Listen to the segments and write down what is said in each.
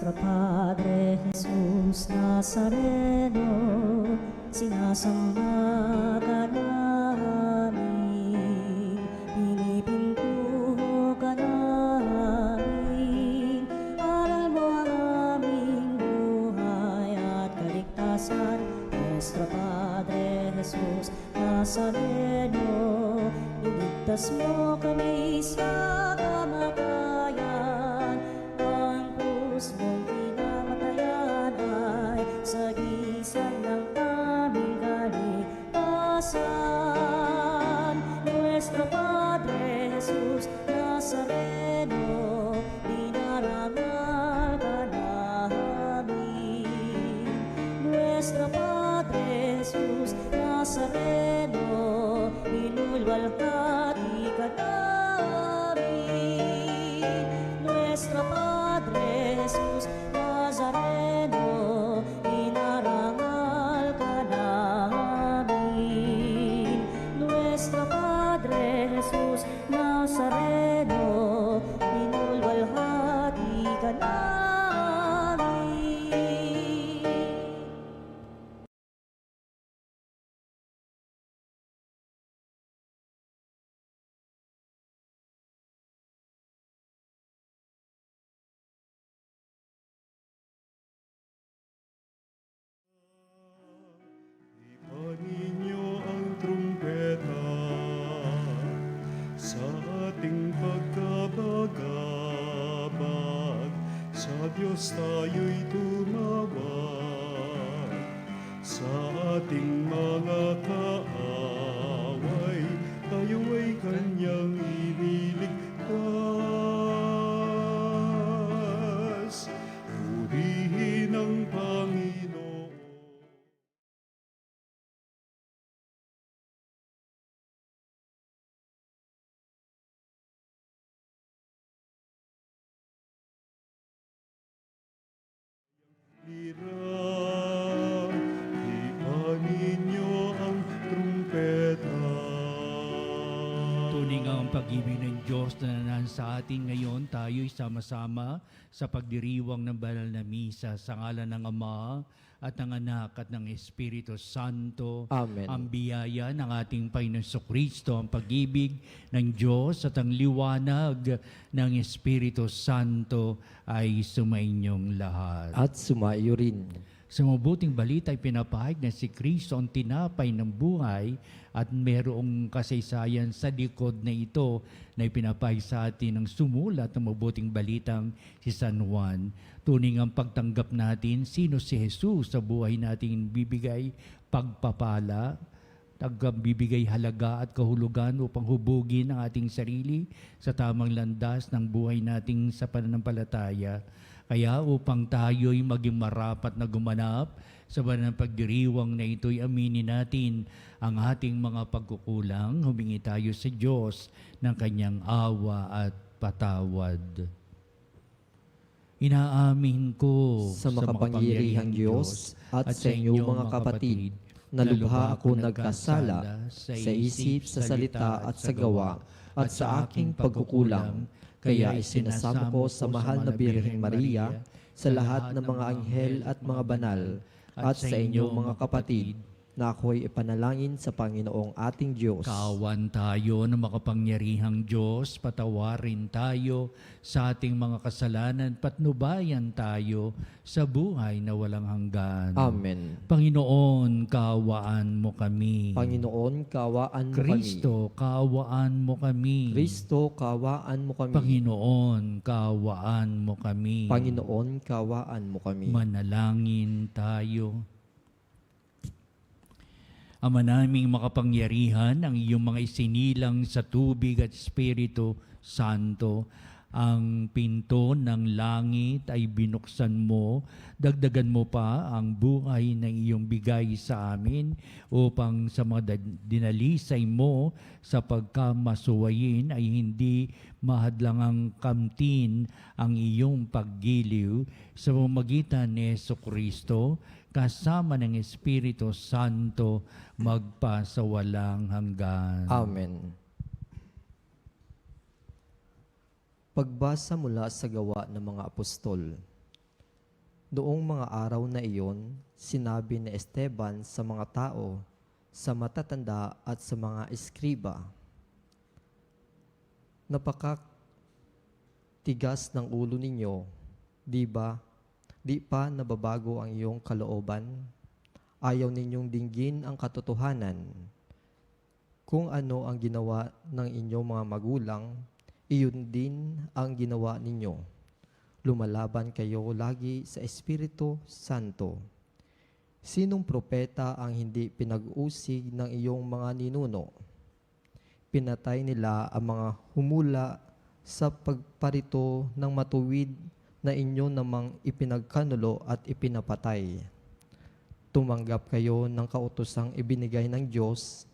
Nuestro Padre Jesús Nazareno, sinasamba ka namin, pinipintuho ka namin, aral mo ang aming buhay at kaligtasan. Nuestro Padre Jesús Nazareno, iligtas mo kami sa kamatayan, ang krus mong pinamatayan ay sagisag ng aming kaligtasan. Nuestro Padre Jesús Nazareno, dinarangal ka namin. Nuestro Padre Jesús Nazareno, minulwalhati ka namin. Nuestro Padre Jesús Nazareno, inarangal ka namin. Nuestro Padre Jesús Nazareno, minulwalhati ka namin. Paninyo ang trumpeta sa ating pagkabagabag. Sa Diyos tayo'y tumawag, sa ating mga kaaway, tayo ay Kanyang iniligtas. Purihin ang Panginoon. Lira, ipanin niyo ang trumpeta. Tuning ang pag-ibig ng Diyos na nasa atin ngayon, tayo'y sama-sama sa pagdiriwang ng banal na misa sa ngalan ng Ama at ng Anak at ng Espiritu Santo. Amen. Ang biyaya ng ating Panginoon Kristo, ang pag-ibig ng Diyos at ang liwanag ng Espiritu Santo ay sumainyong lahat. At sumaiyo rin. Sa mabuting balita ay pinapahayag na si Kristo ang tinapay ng buhay at merong kasaysayan sa likod na ito na ipinapahayag sa atin ng sumulat ng mabuting balitang si San Juan. Tuning ang pagtanggap natin sino si Jesus sa buhay nating bibigay pagpapala, bibigay halaga at kahulugan upang hubugin ang ating sarili sa tamang landas ng buhay nating sa pananampalataya. Kaya upang tayo'y maging marapat na gumanap sa banal na pagdiriwang na ito'y aminin natin ang ating mga pagkukulang, humingi tayo sa Diyos ng Kanyang awa at patawad. Inaamin ko Sa makapangyarihang Diyos at sa inyong mga kapatid, na lubha ako nagkasala sa isip, sa salita at sa gawa, at sa aking pagkukulang. Kaya isinasamo ko sa mahal na Birheng Maria, sa lahat ng mga anghel at mga banal, at sa inyong mga kapatid, na ako'y ipanalangin sa Panginoong ating Diyos. Kawan tayo ng makapangyarihang Diyos, patawarin tayo sa ating mga kasalanan, patnubayan tayo sa buhay na walang hanggan. Amen. Panginoon, kaawaan mo kami. Panginoon, kaawaan mo Kristo, kaawaan mo kami. kami. Kristo, kaawaan mo kami. Panginoon, kaawaan mo kami. Panginoon, kaawaan mo kami. Manalangin tayo. Ama naming makapangyarihan, ang iyong mga isinilang sa tubig at Espiritu Santo, ang pinto ng langit ay binuksan mo, dagdagan mo pa ang buhay ng iyong bigay sa amin upang sa mga dinalisay mo sa pagkamasuwayin ay hindi mahadlangang kamtin ang iyong paggiliw sa pamamagitan ni Jesucristo kasama ng Espiritu Santo magpasawalang hanggan. Amen. Pagbasa mula sa Gawa ng mga Apostol. Noong mga araw na iyon, sinabi ni Esteban sa mga tao, sa matatanda at sa mga eskriba, "Napakatigas ng ulo ninyo, di ba? Di pa nababago ang iyong kalooban? Ayaw ninyong dinggin ang katotohanan. Kung ano ang ginawa ng inyong mga magulang, iyon din ang ginawa ninyo. Lumalaban kayo lagi sa Espiritu Santo. Sinong propeta ang hindi pinag-usig ng iyong mga ninuno? Pinatay nila ang mga humula sa pagparito ng matuwid na inyo namang ipinagkanulo at ipinapatay. Tumanggap kayo ng kautosang ibinigay ng Diyos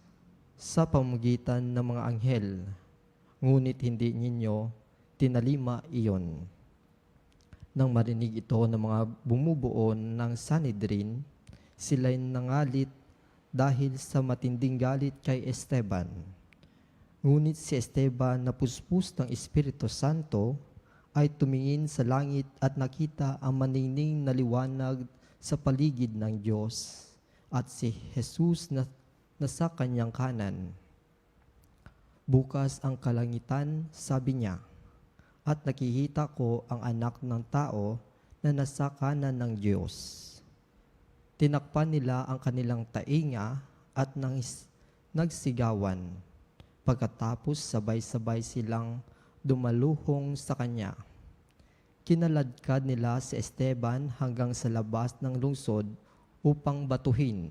sa pamamagitan ng mga anghel, ngunit hindi ninyo tinalima iyon." Nang marinig ito ng mga bumubuo ng Sanhedrin, sila'y nangalit dahil sa matinding galit kay Esteban. Ngunit si Esteban na puspos ng Espiritu Santo ay tumingin sa langit at nakita ang maningning na liwanag sa paligid ng Diyos at si Jesus na nasa kanyang kanan. Bukas ang kalangitan, sabi niya, at nakikita ko ang anak ng tao na nasa kanan ng Diyos. Tinakpan nila ang kanilang tainga at nagsigawan. Pagkatapos sabay-sabay silang dumaluhong sa kanya. Kinaladkad nila si Esteban hanggang sa labas ng lungsod upang batuhin.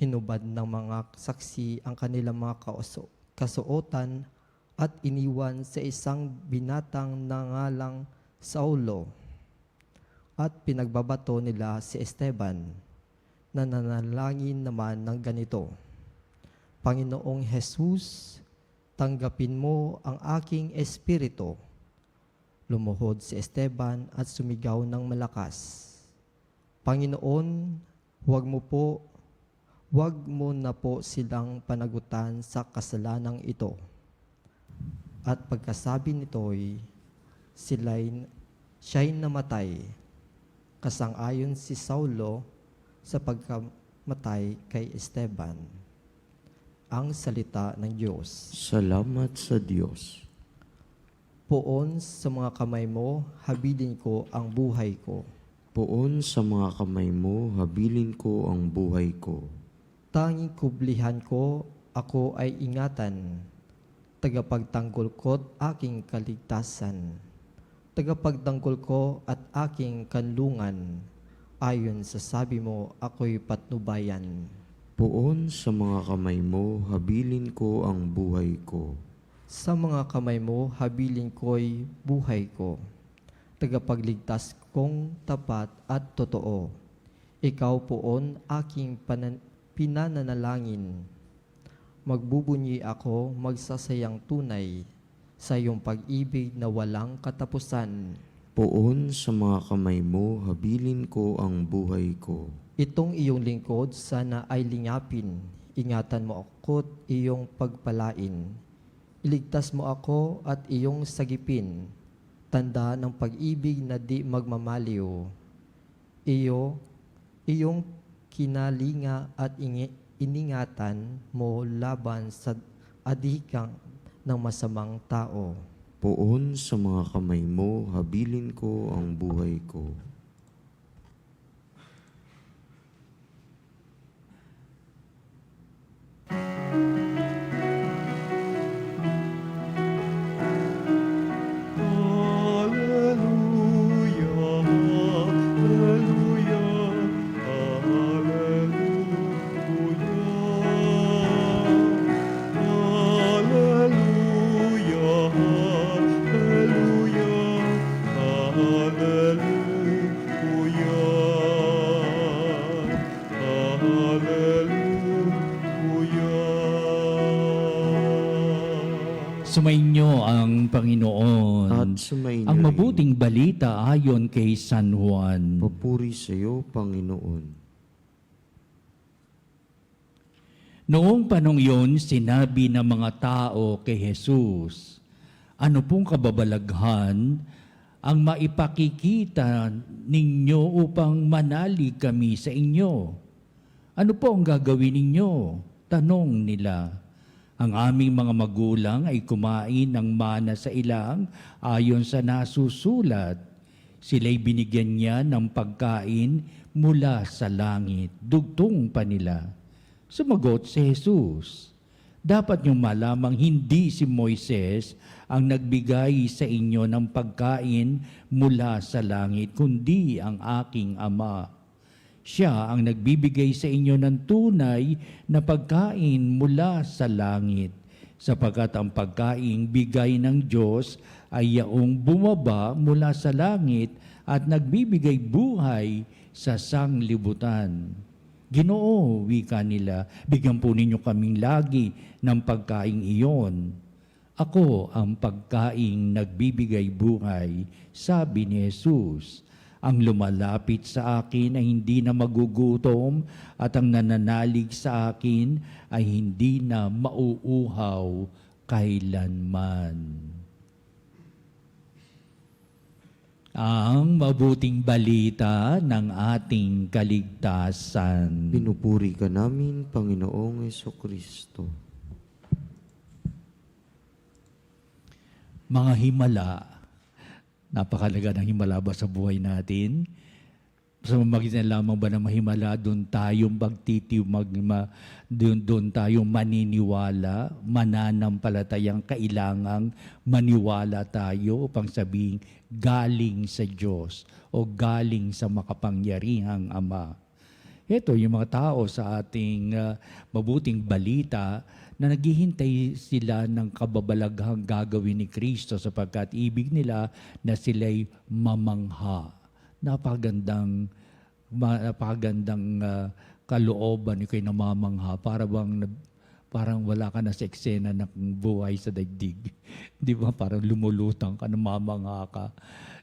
Hinubad ng mga saksi ang kanilang mga kasuotan at iniwan sa isang binatang nangalang Saulo. At pinagbabato nila si Esteban, na nanalangin naman ng ganito, "Panginoong Jesus, tanggapin mo ang aking espiritu." Lumuhod si Esteban at sumigaw ng malakas, "Panginoon, huwag mo na po silang panagutan sa kasalanang ito." At pagkasabi nito'y siya'y namatay. Kasang-ayon si Saulo sa pagkamatay kay Esteban. Ang salita ng Diyos. Salamat sa Diyos. Poon sa mga kamay mo, habilin ko ang buhay ko. Poon sa mga kamay mo, habilin ko ang buhay ko. Tanging kublihan ko, ako ay ingatan. Tagapagtanggol ko't aking kaligtasan. Tagapagtanggol ko at aking kanlungan. Ayon sa sabi mo, ako'y patnubayan. Poon sa mga kamay mo, habilin ko ang buhay ko. Sa mga kamay mo, habilin ko'y buhay ko. Tagapagligtas kong tapat at totoo. Ikaw poon aking pinananalangin. Magbubunyi ako magsasayang tunay sa iyong pag-ibig na walang katapusan. Poon sa mga kamay mo, habilin ko ang buhay ko. Itong iyong lingkod sana ay lingapin. Ingatan mo ako't iyong pagpalain. Iligtas mo ako at iyong sagipin. Tanda ng pag-ibig na di magmamaliw. Iyong kinalinga at iningatan mo laban sa adhikang ng masamang tao. Poon sa mga kamay mo, habilin ko ang buhay ko. Hallelujah, hallelujah, hallelujah. Hallelujah, hallelujah, hallelujah. Sumainyo ang Panginoon. At sumainyo Ang rin. mabuting balita ayon kay San Juan. Papuri sa iyo, Panginoon. Noong panong yun, sinabi ng mga tao kay Jesus, "Ano pong kababalaghan ang maipakikita ninyo upang manalig kami sa inyo. Ano po ang gagawin ninyo? Tanong nila. Ang aming mga magulang ay kumain ng mana sa ilang ayon sa nasusulat. Sila'y binigyan niya ng pagkain mula sa langit. Dugtong pa nila. Sumagot si Jesus, dapat niyong malamang hindi si Moises ang nagbigay sa inyo ng pagkain mula sa langit, kundi ang aking Ama. Siya ang nagbibigay sa inyo ng tunay na pagkain mula sa langit, sapagkat ang pagkain bigay ng Diyos ay yaong bumaba mula sa langit at nagbibigay buhay sa sanglibutan. Ginoo, wika nila, bigyan po ninyo kaming lagi ng pagkain iyon. Ako ang pagkaing nagbibigay buhay, sabi ni Jesus. Ang lumalapit sa akin ay hindi na magugutom at ang nananalig sa akin ay hindi na mauuhaw kailanman. Ang mabuting balita ng ating kaligtasan. Pinupuri ka namin, Panginoong Hesukristo. Mga himala, napakalaga ng himala ba sa buhay natin? Sa magitan lamang ba ng mahimala, doon tayong doon tayong maniniwala, mananampalatayang kailangang maniwala tayo upang sabihing galing sa Diyos o galing sa makapangyarihang Ama. Ito yung mga tao sa ating mabuting balita na naghihintay sila ng kababalaghang gagawin ni Kristo sapagkat ibig nila na sila'y mamangha. Napakagandang kalooban ni kayo namamangha. Parang wala ka na sa eksena ng buhay sa daigdig. Di ba? Parang lumulutang ka, namamangha ka.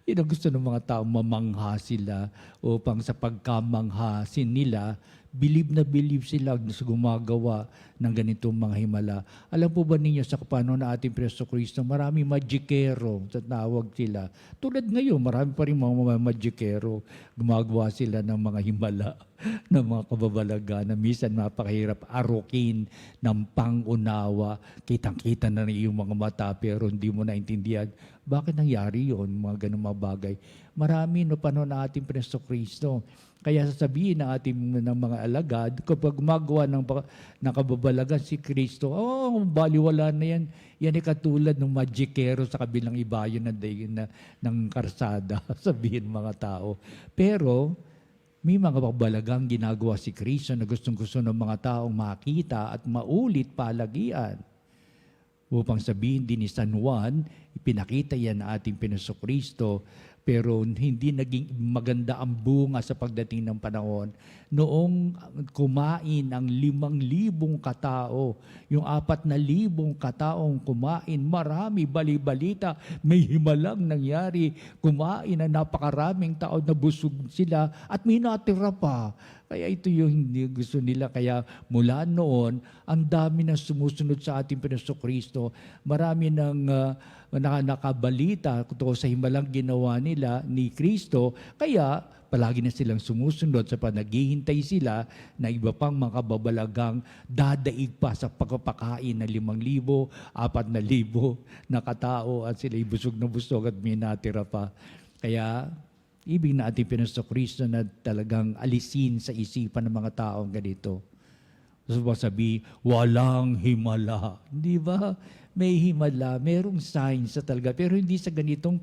Yun ang gusto ng mga tao, mamangha sila upang sa pagkamanghasin nila, believe na believe sila sa gumagawa ng ganitong mga himala. Alam po ba ninyo sa kapano na ating Preso Kristo, marami magikero, sa tawag sila. Tulad ngayon, marami pa rin mga magikero, gumagawa sila ng mga himala, ng mga kababalaga na minsan napakahirap arukin ng pangunawa. Kitang-kita na rin yung mga mata pero hindi mo naintindihan. Bakit nangyari yun? Mga ganun mga bagay. Marami no panon na ating Preso Kristo. Kaya sasabihin na ating ng mga alagad, kapag gumagawa ng kababalagan si Kristo, baliwala na yan. Yan ay katulad ng magikero sa kabilang ibayan ng karsada, sabihin mga tao. Pero, may mga kababalagang ginagawa si Kristo na gustong-gusto ng mga taong makita at maulit palagian. Upang sabihin din ni San Juan, ipinakita yan na ating Panginoong Kristo, pero hindi naging maganda ang bunga sa pagdating ng panahon. Noong kumain ang 5,000 katao, yung 4,000 kataong kumain, marami bali-balita, may himalang nangyari, kumain na napakaraming tao, nabusog sila at may natira pa. Kaya ito yung hindi gusto nila. Kaya mula noon, ang dami na sumusunod sa ating Panginoong Kristo. Marami ng nakabalita tungkol sa himalang ginawa nila ni Kristo. Kaya palagi na silang sumusunod sa panaghihintay sila na iba pang mga kababalagang dadaig pa sa pagpapakain ng 5,000, 4,000 na katao at sila'y busog na busog at may natira pa. Kaya ibig na ating Panginoong Kristo na talagang alisin sa isipan ng mga taong ganito. So sabi, walang himala. Di ba? May himala, merong signs sa talaga. Pero hindi sa ganitong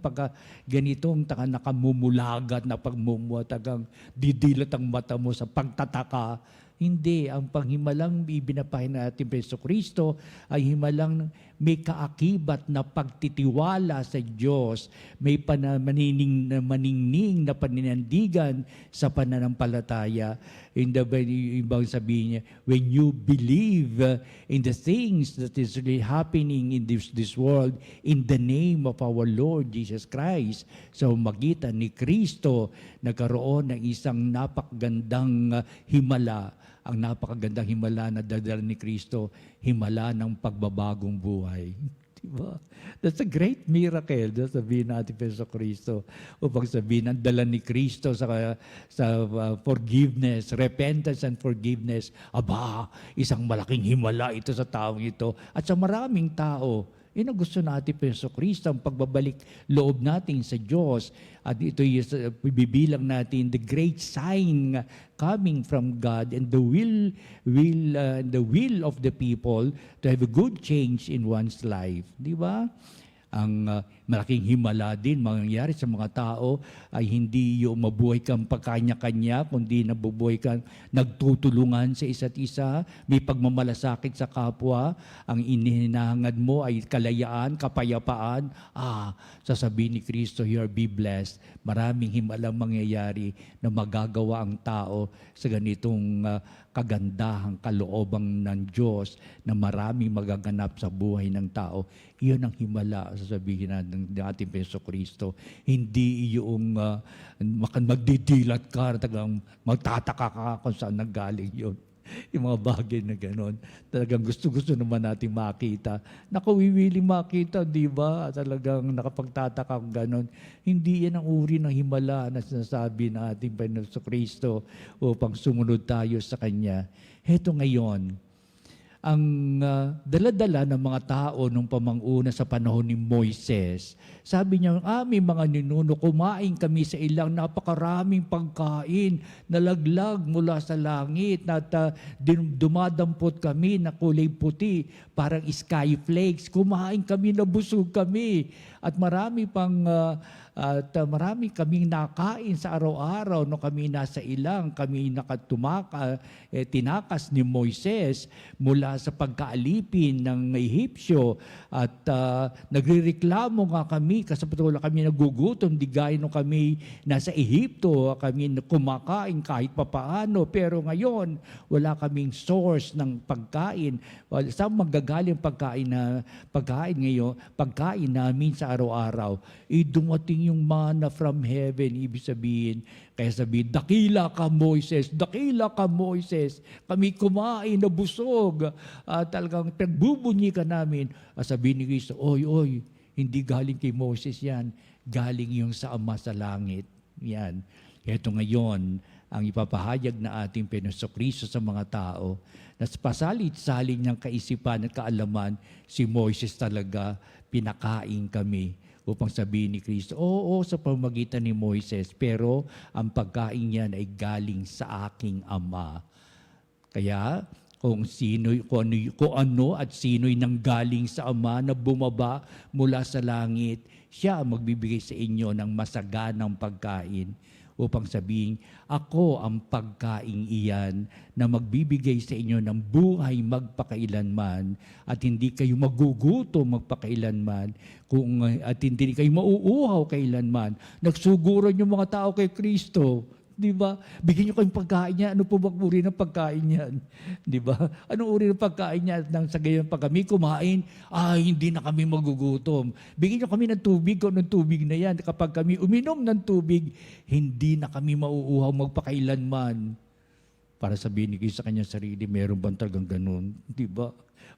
nakamumulagat na pagmumuatagang didilat ang mata mo sa pagtataka. Hindi, ang panghimalang ibinapahin natin Preso Kristo ay himalang may kaakibat na pagtitiwala sa Diyos, may maningning na paninandigan sa pananampalataya. Ibang sabihin niya, when you believe in the things that is really happening in this world, in the name of our Lord Jesus Christ, sa magitan ni Kristo, nagkaroon ng isang napakagandang himala. Ang napakagandang himala na dadala ni Kristo, himala ng pagbabagong buhay. Diba? That's a great miracle. Sabihin natin Peso Kristo. Upang sabihin ang dala ni Kristo sa forgiveness, repentance and forgiveness. Aba, isang malaking himala ito sa taong ito. At sa maraming tao, yun ang gusto natin Peso Kristo, ang pagbabalik loob natin sa Diyos. At ito yung bibilang natin the great sign coming from God and the will of the people to have a good change in one's life. Di ba? Ang malaking himala din mangyayari sa mga tao ay hindi yung mabuhay kang pagkanya-kanya, kundi nabubuhay kang nagtutulungan sa isa't isa, may pagmamalasakit sa kapwa, ang ininahangad mo ay kalayaan, kapayapaan. Sasabihin ni Kristo, here be blessed. Maraming himalang mangyayari na magagawa ang tao sa ganitong kagandahang kaloobang ng Diyos na maraming magaganap sa buhay ng tao. Iyon ang himala, sasabihin ng ating Peso Kristo. Hindi yung magdidilat ka, talagang magtataka ka kung saan nanggaling yun. Yung mga bagay na gano'n. Talagang gusto-gusto naman natin makita. Nakuwiwili makita, di ba? Talagang nakapagtataka kung gano'n. Hindi yan ang uri ng himala na sinasabi ng ating Panginoon Kristo upang sumunod tayo sa Kanya. Heto ngayon, ang dala-dala ng mga tao nung pamanguna sa panahon ni Moises. Sabi niya, aming mga ninuno, kumain kami sa ilang napakaraming pagkain, nalaglag mula sa langit, at dumadampot kami na kulay puti, parang sky flakes. Kumain kami, nabusog kami. At marami kaming nakain sa araw-araw no kami nasa ilang, kami tinakas ni Moises mula sa pagkaalipin ng Ehipsyo at nagrereklamo nga kami kasi patuloy kami nagugutom, di gaya nung kami nasa Ehipto, kami kumakain kahit papaano, pero ngayon wala kaming source ng pagkain. Saan manggagaling pagkain namin sa araw-araw? Dumating yung manna from heaven, ibig sabihin, kaya sabihin, dakila ka Moises, kami kumain na busog, talagang pagbubunyi ka namin. Sabihin ni Cristo, oy, hindi galing kay Moses yan, galing yung sa Ama sa langit. Yan. Ito ngayon, ang ipapahayag na ating Panginoon Kristo sa mga tao, na pasalit-salit ng kaisipan at kaalaman, si Moises talaga, pinakain kami. Upang sabihin ni Kristo, oo, sa pamagitan ni Moises, pero ang pagkain niyan ay galing sa aking Ama. Kaya, kung ano at sino'y nanggaling sa Ama na bumaba mula sa langit, siya ang magbibigay sa inyo ng masaganang pagkain. Upang sabihin, ako ang pagkain iyan na magbibigay sa inyo ng buhay magpakailanman at hindi kayo magugutom magpakailanman at hindi kayo mauuhaw kailanman. Nagsuguran yung mga tao kay Kristo. Di ba? Bigyan niyo kayong pagkain niya. Ano po bang uri ng pagkain niyan? Di ba? Anong uri ng pagkain niya? Nang sa gayon pag kami kumain, hindi na kami magugutom. Bigyan niyo kami ng tubig, kung ng tubig na yan. Kapag kami uminom ng tubig, hindi na kami mauuhaw magpakailanman. Para sabihin ni Kristo sa kanyang sarili, meron bang talagang ganun? Di ba?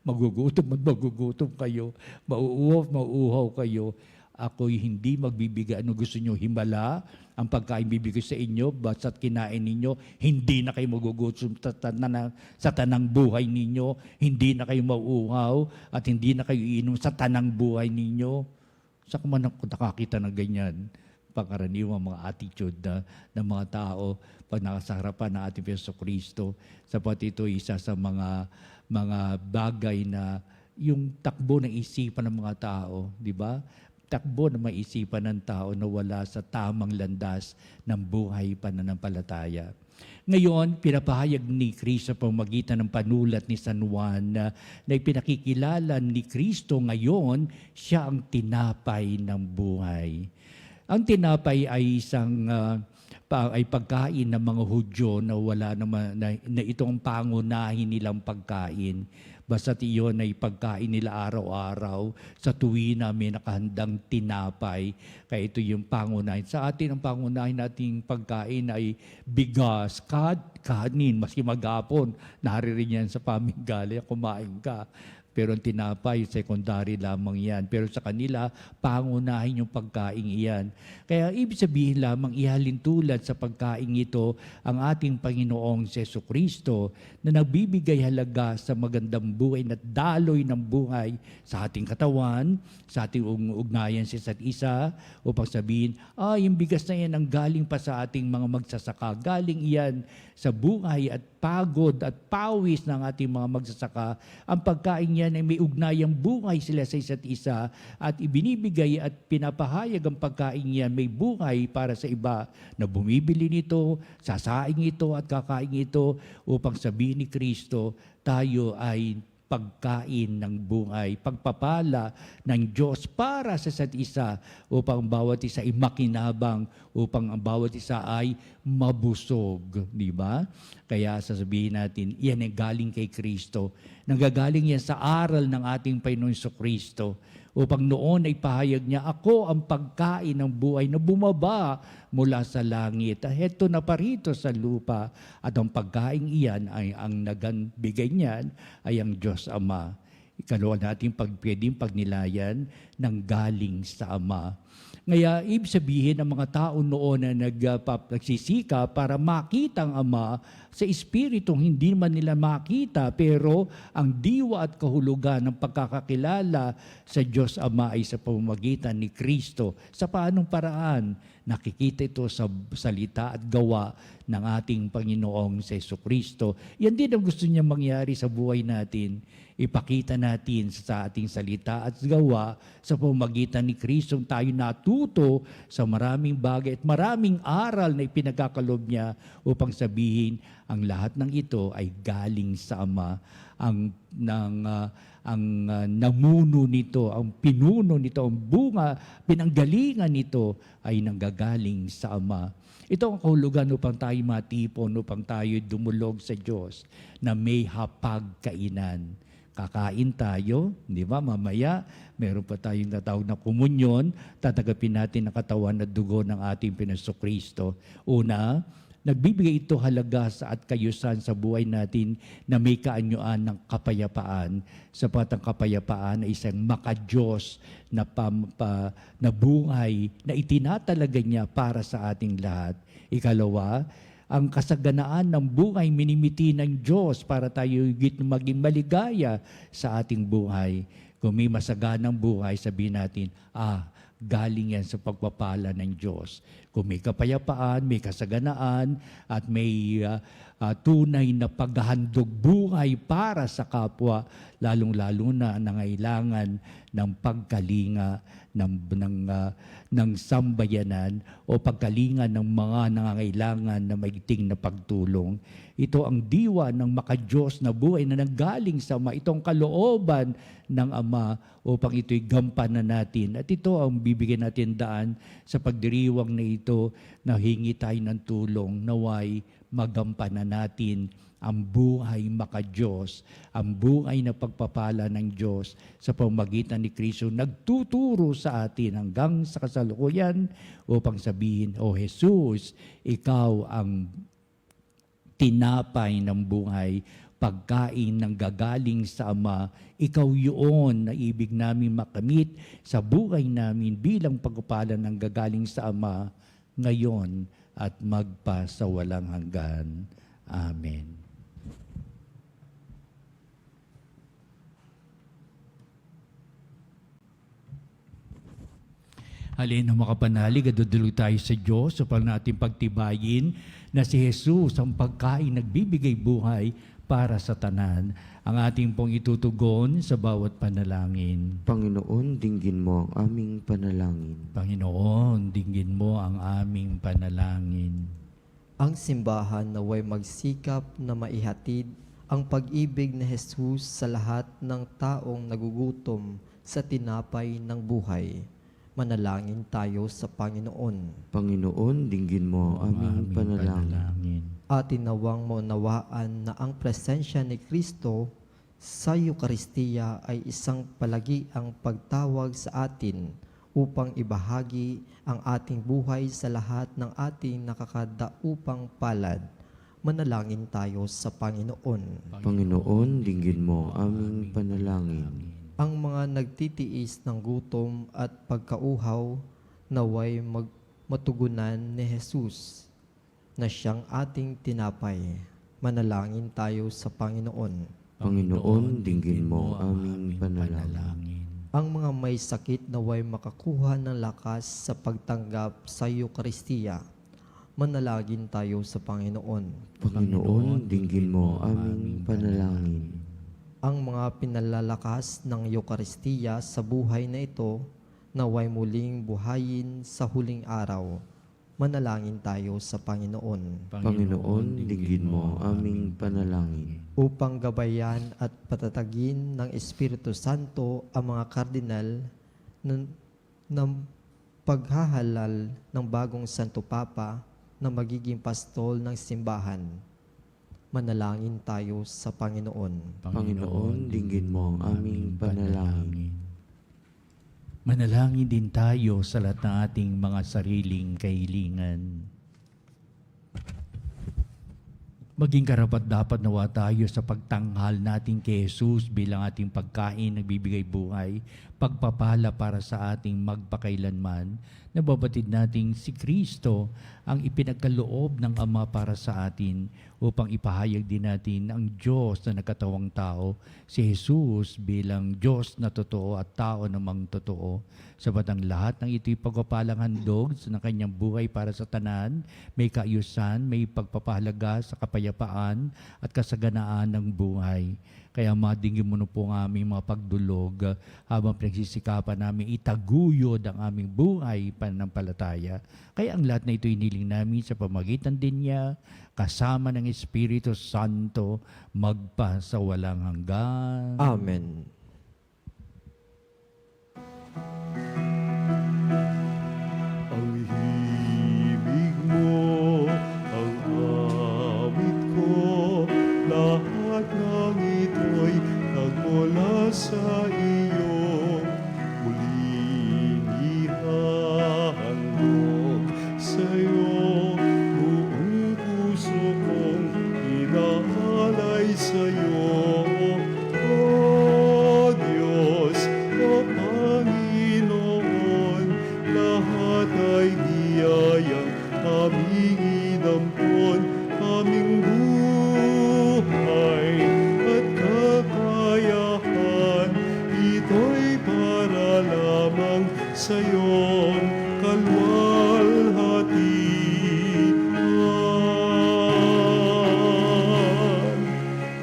Magugutom kayo. Mauuhaw kayo. Ako'y hindi magbibigay. Ano gusto nyo? Himala? Ang pagkain bibigay sa inyo, basta't kinain ninyo, hindi na kayo magugutom sa tanang buhay ninyo, hindi na kayo mauuhaw, at hindi na kayo iinom sa tanang buhay ninyo. Sa kuman ako nakakita ng ganyan, pangkaraniwang mga attitude ng mga tao pag nasa harapan ng ating Yesu Kristo. Sapat ito isa sa mga bagay na yung takbo ng isipan ng mga tao, di ba? Takbo na maisipan ng tao na wala sa tamang landas ng buhay pananampalataya. Ngayon, pinapahayag ni Kristo sa pamamagitan ng panulat ni San Juan na ipinakikilala ni Kristo ngayon, siya ang tinapay ng buhay. Ang tinapay ay isang ay pagkain ng mga Hudyo na wala naman na itong pangunahin nilang pagkain. Basta't iyon ay pagkain nila araw-araw sa tuwi namin nakahandang tinapay. Kaya ito yung pangunahin. Sa atin, ang pangunahin nating pagkain ay bigas, kanin, maski maghapon. Naririnig yan sa paminggali, kumain ka. Pero ang tinapay, secondary lamang yan. Pero sa kanila, pangunahin yung pagkain iyan. Kaya ibig sabihin lamang, ihalin tulad sa pagkain ito ang ating Panginoong Jesucristo na nagbibigay halaga sa magandang buhay na daloy ng buhay sa ating katawan, sa ating ugnayan sa isa't isa, upang sabihin, yung bigas na yan ang galing pa sa ating mga magsasaka. Galing iyan sa buhay at pagod at pawis ng ating mga magsasaka. Ang pagkain yan ay may ugnayang buhay sila sa isa't isa at ibinibigay at pinapahayag ang pagkain yan may buhay para sa iba na bumibili nito, sasaing ito at kakain ito upang sabihin ni Kristo, tayo ay pagkain ng buhay, pagpapala ng Diyos para sa isa't isa upang ang bawat isa ay makinabang, upang ang bawat isa ay mabusog. Di ba? Kaya sasabihin natin, yan ay galing kay Kristo. Nanggagaling yan sa aral ng ating Panginoon Kristo upang noon ay pahayag niya, ako ang pagkain ng buhay na bumaba mula sa langit. Heto na parito sa lupa. At ang pagkain iyan ay ang nagbigay niyan ay ang Diyos Ama. Ikalawa natin pwedeng pagnilayan ng galing sa Ama. Ngaya, ibig sabihin ng mga tao noon na nagsisika para makita ang Ama sa Espiritong hindi man nila makita, pero ang diwa at kahulugan ng pagkakakilala sa Diyos Ama ay sa pamamagitan ni Kristo. Sa paanong paraan? Nakikita ito sa salita at gawa ng ating Panginoong Jesucristo. Yan din ang gusto niya mangyari sa buhay natin. Ipakita natin sa ating salita at gawa sa pamamagitan ni Kristo tayo natuto sa maraming bagay at maraming aral na ipinagkakalob niya upang sabihin ang lahat ng ito ay galing sa Ama. Ang namuno nito, ang pinuno nito, ang bunga, pinanggalingan nito ay nanggagaling sa Ama. Ito ang kahulugan upang tayo matipon, upang tayo dumulog sa Diyos na may hapagkainan. Kakain tayo, di ba? Mamaya, meron pa tayong tatawag na komunyon, tatagapin natin ang katawan at dugo ng ating Panginoong Kristo. Una, nagbibigay ito halaga at kayusan sa buhay natin na may kaanyuan ng kapayapaan. Sapat ang kapayapaan ay isang makadiyos na buhay na itinatalaga niya para sa ating lahat. Ikalawa, ang kasaganaan ng buhay minimiti ng Diyos para tayo maging maligaya sa ating buhay. Kung may masaganang buhay, sabihin natin, galing yan sa pagpapala ng Diyos. Kung may kapayapaan, may kasaganaan, at may tunay na paghahandog buhay para sa kapwa, lalong-lalo na nangailangan ng pagkalinga ng sambayanan o pagkalinga ng mga nangangailangan na maigting na pagtulong. Ito ang diwa ng makadiyos na buhay na nanggaling sa Ama. Ito ang kalooban ng Ama upang ito'y gampanan natin. At ito ang bibigyan natin daan sa pagdiriwang na ito na hingi tayo ng tulong, naway magampanan natin ang buhay makadiyos, ang buhay na pagpapala ng Diyos sa pamamagitan ni Kristo nagtuturo sa atin hanggang sa kasalukuyan upang sabihin, O Jesus, ikaw ang tinapay ng buhay, pagkain ng gagaling sa Ama, ikaw yun na ibig namin makamit sa buhay namin bilang pagpapala ng gagaling sa Ama ngayon at magpasawalang hanggan. Amen. Halina mga kapanalig, adudulog tayo sa Diyos upang natin pagtibayin na si Jesus ang pagkain nagbibigay buhay para sa tanan. Ang ating pong itutugon sa bawat panalangin. Panginoon, dinggin mo ang aming panalangin. Panginoon, dinggin mo ang aming panalangin. Ang simbahan naway magsikap na maihatid ang pag-ibig ni Jesus sa lahat ng taong nagugutom sa tinapay ng buhay. Manalangin tayo sa Panginoon. Panginoon, dinggin mo ang aming panalangin. At tinawang maunawaan na ang presensya ni Kristo Sa Eukaristiya ay isang palagi ang pagtawag sa atin upang ibahagi ang ating buhay sa lahat ng ating nakakadaupang palad. Manalangin tayo sa Panginoon. Panginoon, dinggin mo aming panalangin. Ang mga nagtitiis ng gutom at pagkauhaw naway matugunan ni Jesus na siyang ating tinapay. Manalangin tayo sa Panginoon. Panginoon, dinggin mo aming panalangin. Ang mga may sakit naway makakuha ng lakas sa pagtanggap sa Eukaristiya. Manalangin tayo sa Panginoon. Panginoon, dinggin mo aming panalangin. Ang mga pinalalakas ng Eukaristiya sa buhay na ito naway muling buhayin sa huling araw. Manalangin tayo sa Panginoon. Panginoon, dinggin mo aming panalangin. Upang gabayan at patatagin ng Espiritu Santo ang mga kardinal ng paghahalal ng bagong Santo Papa na magiging pastol ng simbahan. Manalangin tayo sa Panginoon. Panginoon, dinggin mo ang aming panalangin. Manalangin din tayo sa lahat ng ating mga sariling kahilingan. Maging karapat-dapat nawa tayo sa pagtanghal natin kay Jesus bilang ating pagkain, nagbibigay buhay, pagpapala para sa ating magpakailanman. Nababatid nating si Kristo ang ipinagkaloob ng Ama para sa atin upang ipahayag din natin ang Diyos na nagkatawang tao, si Jesus bilang Diyos na totoo at tao namang totoo. Sabat ang lahat ng ito'y pagpapalang handog ng kanyang buhay para sa tanan, may kaayusan, may pagpapahalaga sa kapayapaan at kasaganaan ng buhay. Kaya madingin mo na po ang aming mga pagdulog habang pinagsisikapan namin itaguyod ang aming buhay pananampalataya. Kaya ang lahat na ito iniling namin sa pamagitan din niya, kasama ng Espiritu Santo, magpa sa walang hanggan. Amen. Ang himig mo, ang awit ko, lahat ng ito'y nagmula sa iyo. Muling ihahandog sa iyo, buong puso kong inaalay sa iyo. O Diyos, o Panginoon, lahat ay biyayang aming inampon, aming buhay at kakayahan. Ito'y para lamang sa iyong kalwalhatian.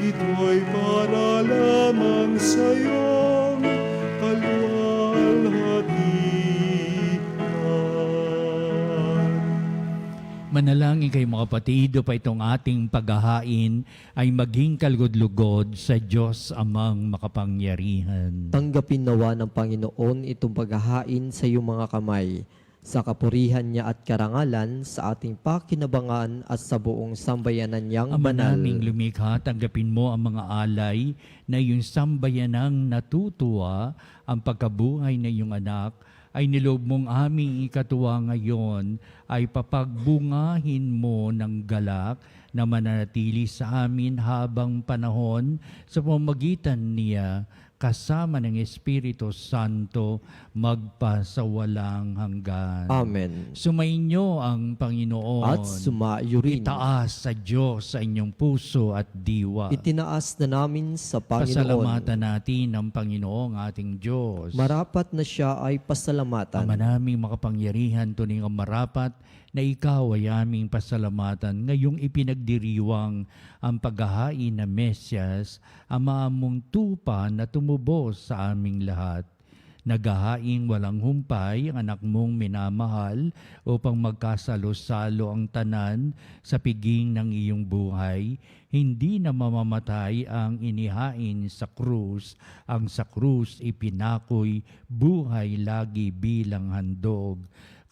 Ito'y para lamang sa iyong kalwalhatian. Manalangin kayo mga kapatid, pa itong ating paghahain ay maging kalugod-lugod sa Diyos amang makapangyarihan. Tanggapin nawa ng Panginoon itong paghahain sa iyong mga kamay, sa kapurihan niya at karangalan, sa ating pakinabangan at sa buong sambayanan niyang Ama banal. naming lumikha, tanggapin mo ang mga alay na iyong sambayanang natutuwa ang pagkabuhay na iyong anak, ay niloob mong aming ikatuwa ngayon, ay papagbungahin mo ng galak na mananatili sa amin habang panahon sa pamamagitan niya, kasama ng Espiritu Santo, magpa sa walang hanggan. Amen. Sumainyo ang Panginoon. At sumayo rin. Itaas sa Diyos sa inyong puso at diwa. Itinaas na namin sa Panginoon. Pasalamatan natin ang Panginoong ating Diyos. Marapat na siya ay pasalamatan. Ama naming makapangyarihan, tuning ang marapat na ikaw ay aming pasalamatan ngayong ipinagdiriwang ang paghahain na Mesyas, Ama mong tupa na tumubos sa aming lahat. Naghahaing walang humpay ang anak mong minamahal upang magkasalo-salo ang tanan sa piging ng iyong buhay. Hindi na mamamatay ang inihain sa krus. Ang sa krus ipinakoy buhay lagi bilang handog.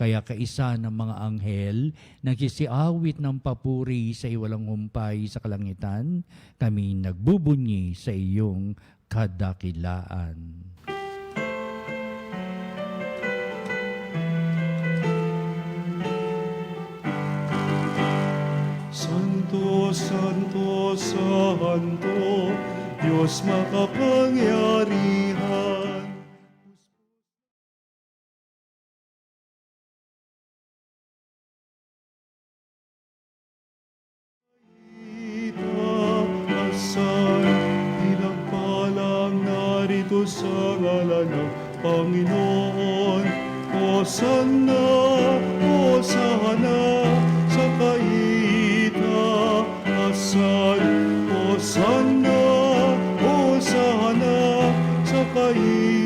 Kaya kaisa ng mga anghel, nagsisiawit ng papuri sa iwalang humpay sa kalangitan, kami nagbubunyi sa iyong kadakilaan. Santo, Santo, Santo, Diyos makapangyarihan. Itaasan, pinagpalang narito sa ngalan ng Panginoon. Hosanna, Hosanna, sa kaitaasan. Hosanna, Hosanna, sa kaitaasan.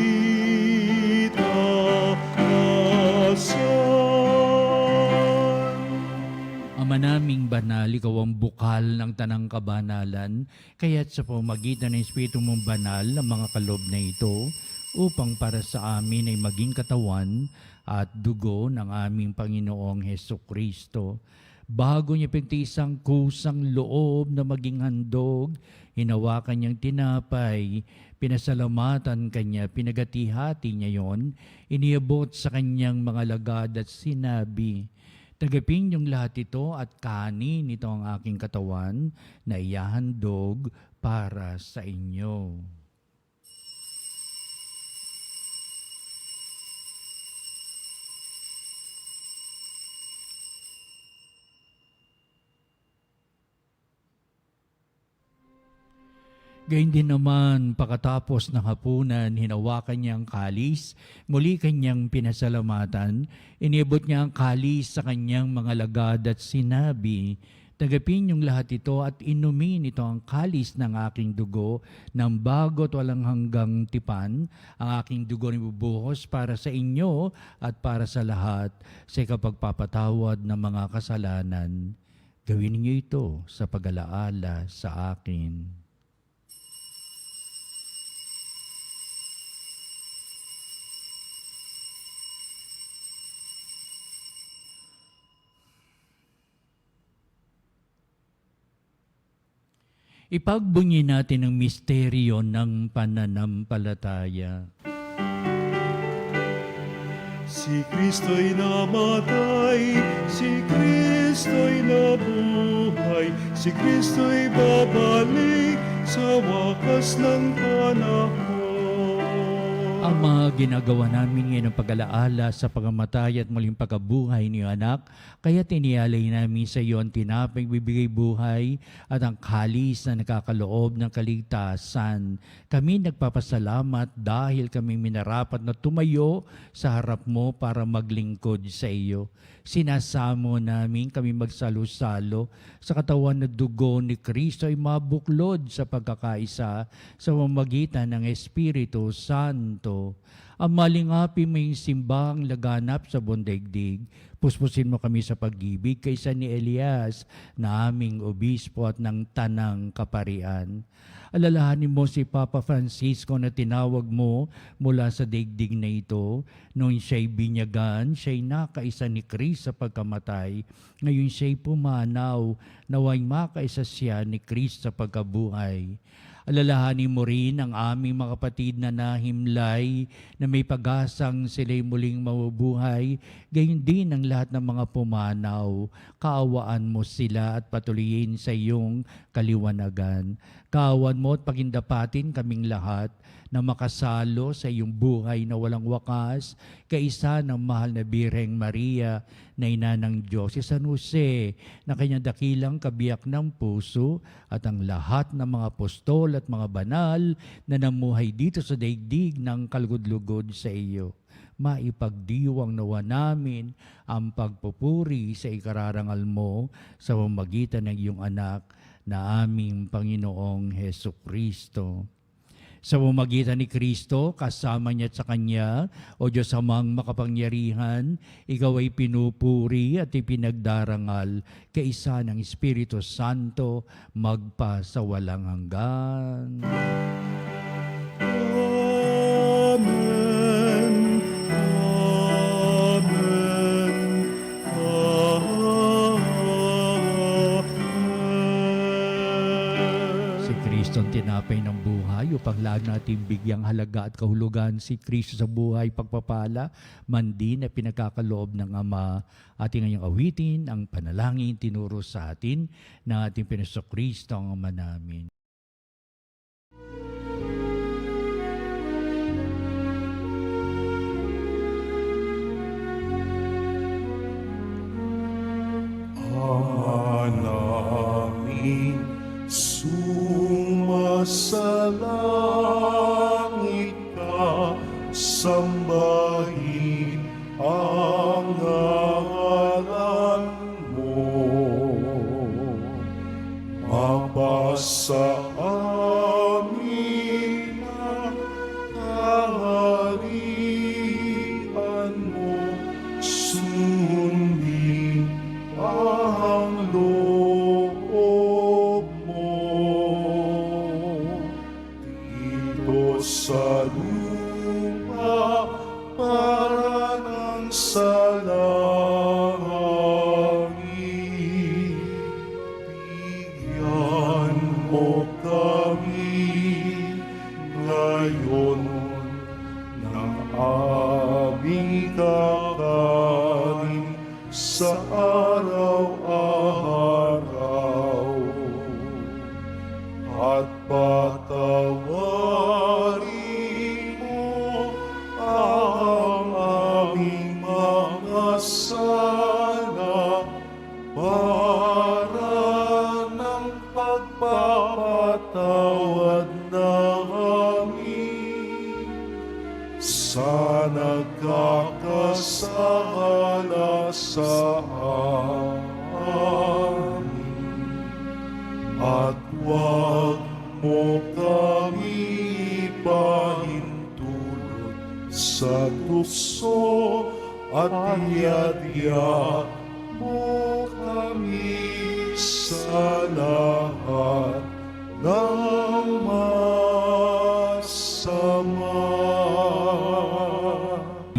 Ama naming banal, ikaw ang bukal ng tanang kabanalan, kaya't sa pamagitan ng Espiritu mong banal ng mga kalob na ito, upang para sa amin ay maging katawan at dugo ng aming Panginoong Hesukristo. Bago niya pinagtiisang kusang loob na maging handog, hinawakan niyang tinapay, pinasalamatan kanya, pinagati-hati niya yon, iniabot sa kanyang mga lagad at sinabi, "Tagapin niyong lahat ito at kanin ito ang aking katawan na iyahandog para sa inyo." Gayun din naman, pagkatapos ng hapunan, hinawakan niya ang kalis, muli kanyang pinasalamatan, iniabot niya ang kalis sa kanyang mga lagad at sinabi, "Tagapin niyong lahat ito at inumin ito ang kalis ng aking dugo ng bago't walang hanggang tipan, ang aking dugo ni bubuhos para sa inyo at para sa lahat sa ikapagpapatawad ng mga kasalanan. Gawin niyo ito sa pag-alaala sa akin." Ipagbunyi natin ang misteryo ng pananampalataya. Si Kristo'y namatay, si Kristo'y nabuhay, si Kristo'y babalik sa wakas ng panahon. Ama, ginagawa namin ngayon ang pag-alaala sa pagkamatay at muling pagkabuhay ni anak, kaya tinialay namin sa iyo ang tinapay bibigay buhay at ang kalis na nakakaloob ng kaligtasan. Kami nagpapasalamat dahil kami minarapat na tumayo sa harap mo para maglingkod sa iyo. Sinasamo namin kami magsalo-salo sa katawan na dugo ni Kristo ay mabuklod sa pagkakaisa sa pamamagitan ng Espiritu Santo. Ang malingapin mo yung simbahang laganap sa buong daigdig. Puspusin mo kami sa pag-ibig kaysa ni Elias na aming obispo at ng tanang kaparian. Alalahanin mo si Papa Francisco na tinawag mo mula sa daigdig na ito. Noon siya'y binyagan, siya'y nakaisa ni Kristo sa pagkamatay. Ngayon siya'y pumanaw, nawa'y makaisa siya ni Kristo sa pagkabuhay. Alalahanin mo rin ang aming mga kapatid na nahimlay na may pag-asang sila'y muling mabubuhay, gayon din ang lahat ng mga pumanaw. Kaawaan mo sila at patuloyin sa iyong kaliwanagan. Kaawaan mo at pagindapatin kaming lahat na makasalo sa iyong buhay na walang wakas, kaisa ng mahal na Birheng Maria na ina ng Diyos, si San Jose na kanyang dakilang kabiyak ng puso at ang lahat ng mga apostol at mga banal na namuhay dito sa daigdig ng kalugod-lugod sa iyo. Maipagdiwang nawa namin ang pagpupuri sa ikararangal mo sa pamamagitan ng iyong anak na aming Panginoong Hesukristo. Sa pamamagitan ni Kristo, kasama niya at sa Kanya, o Diyos Amang makapangyarihan, ikaw ay pinupuri at ipinagdarangal kaisa ng Espiritu Santo magpa sa walang hanggan. Amen. Amen. Kristo ang tinapay ng buhay upang lalo natin bigyang halaga at kahulugan si Kristo sa buhay pagpapala, mandi na pinagkakaloob ng Ama. Ating ngayong awitin ang panalangin tinuro sa atin ng ating Panginoong Kristo ang Ama namin. Ama namin, sumasalangit ka, sambahin ang ngalan mo. Mapasa amin ang kaharian mo, sundin ang loob mo dito sa lupa para ng sa langit. Bigyan mo kami ngayon ng aming kakanin sa araw-araw, at patawarin mo ang aming mga sala para ng pagpapatawad namin sa nagkakasala sa amin, at huwag mo kami ipahintulot sa tukso, at iadya mo kami sa lahat ng masama.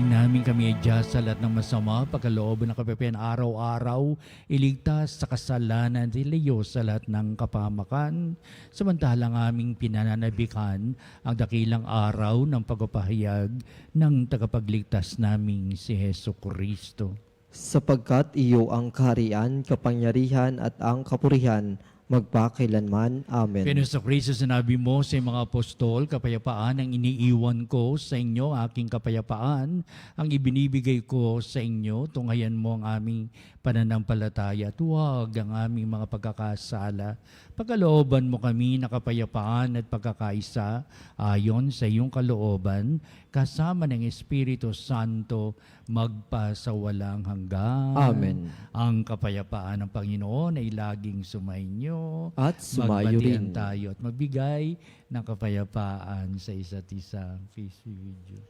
Namin kami adya sa lahat ng masama, pagkaloob ng kapapayan araw-araw, iligtas sa kasalanan at ilayo sa lahat ng kapamakan, samantalang aming pinananabikan ang dakilang araw ng pagpapahayag ng tagapagligtas naming si Heso Kristo. Sapagkat iyo ang kaharian, kapangyarihan at ang kapurihan, magpakailanman. Amen. Panginoon Kristo, sinabi mo sa mga apostol, kapayapaan ang iniiwan ko sa inyo, aking kapayapaan ang ibinibigay ko sa inyo. Tunghayan mo ang aming pananampalataya at huwag ang aming mga pagkakasala. Pagkalooban mo kami na kapayapaan at pagkakaisa ayon sa iyong kalooban, kasama ng Espiritu Santo, magpasawalang hanggan. Amen. Ang kapayapaan ng Panginoon ay laging sumainyo. At sumayo Magbatian rin. tayo at magbigay ng kapayapaan sa isa't isa. Peace be with you.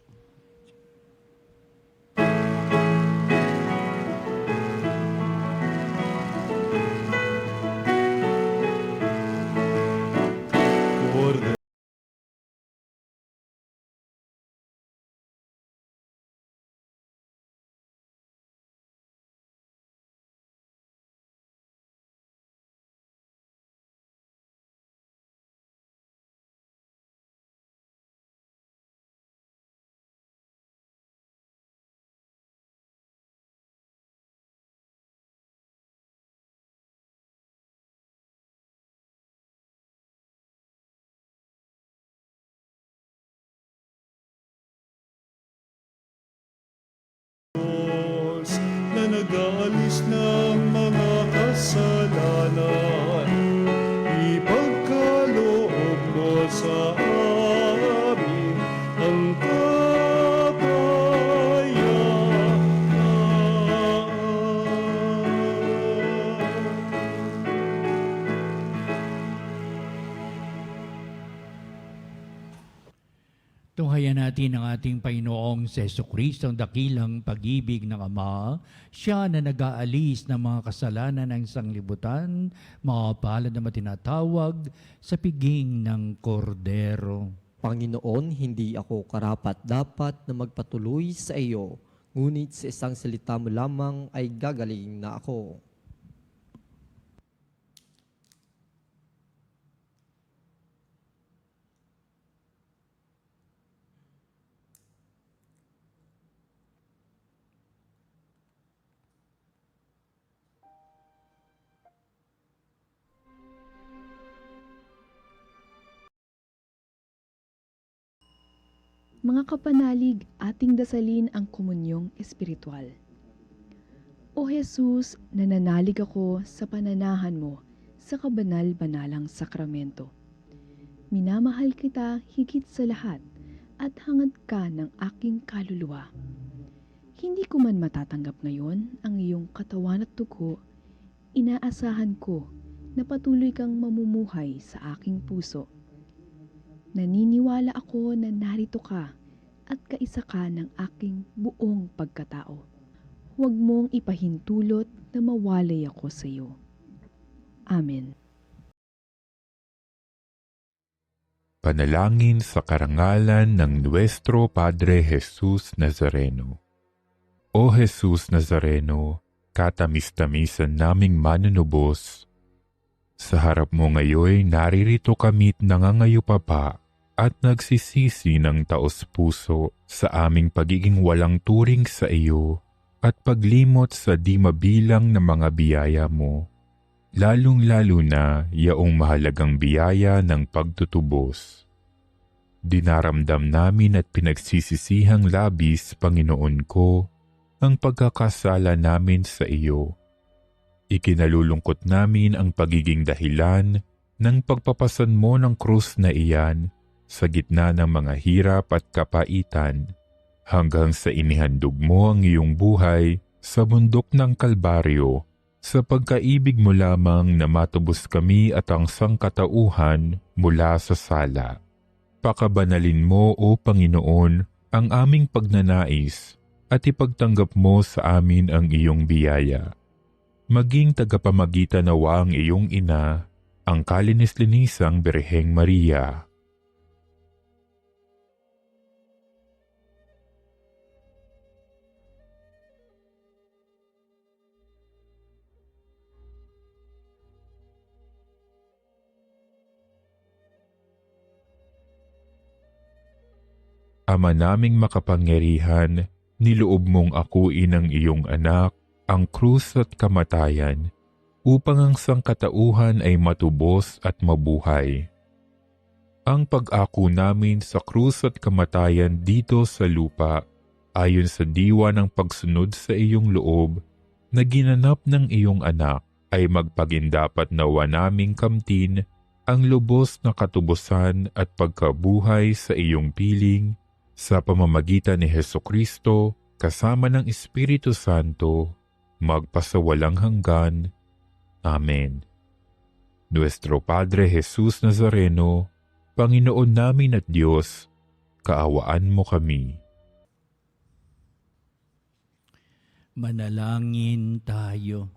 Diyos na nag-aalis ng mga kasalanan, ipagkaloob mo sa amin ang kapayapaan. Tunghayan natin ang ating Panginoong si Jesucristo, ang dakilang pag-ibig ng Ama. Siya na nag-aalis ng mga kasalanan ng sanglibutan, mga palad na matinatawag sa piging ng kordero. Panginoon, hindi ako karapat-dapat na magpatuloy sa iyo, ngunit sa isang salita mo lamang ay gagaling na ako. Mga kapanalig, ating dasalin ang komunyong espiritual. O Jesus, nananalig ako sa pananahan mo sa kabanal-banalang sakramento. Minamahal kita higit sa lahat at hangad ka ng aking kaluluwa. Hindi ko man matatanggap ngayon ang iyong katawan at dugo, inaasahan ko na patuloy kang mamumuhay sa aking puso. Naniniwala ako na narito ka at kaisa ka ng aking buong pagkatao. Huwag mong ipahintulot na mawalay ako sa iyo. Amen. Panalangin sa karangalan ng Nuestro Padre Jesus Nazareno. O Jesus Nazareno, katamis-tamisan naming manunubos, sa harap mo ngayon naririto kami't nangangayupapa at nagsisisi ng taos-puso sa aming pagiging walang turing sa iyo at paglimot sa di mabilang na mga biyaya mo, lalong-lalo na yaong mahalagang biyaya ng pagtutubos. Dinaramdam namin at pinagsisisihang labis, Panginoon ko, ang pagkakasala namin sa iyo. Ikinalulungkot namin ang pagiging dahilan ng pagpapasan mo ng krus na iyan sa gitna ng mga hirap at kapaitan, hanggang sa inihandog mo ang iyong buhay sa bundok ng Kalbaryo, sa pagkaibig mo lamang na matubos kami at ang sangkatauhan mula sa sala. Pakabanalin mo, O Panginoon, ang aming pagnanais at ipagtanggap mo sa amin ang iyong biyaya. Maging tagapamagitan nawa ang iyong ina, ang kalinis-linisang Birheng Maria. Ama naming makapangyarihan, niloob mong akuin ang iyong anak, ang krus at kamatayan, upang ang sangkatauhan ay matubos at mabuhay. Ang pag-ako namin sa krus at kamatayan dito sa lupa, ayon sa diwa ng pagsunod sa iyong loob, na ginanap ng iyong anak, ay magpagindapat nawa naming kamtin ang lubos na katubusan at pagkabuhay sa iyong piling, sa pamamagitan ni Hesukristo, kasama ng Espiritu Santo, magpasawalang hanggan. Amen. Nuestro Padre Jesus Nazareno, Panginoon namin at Diyos, kaawaan mo kami. Manalangin tayo.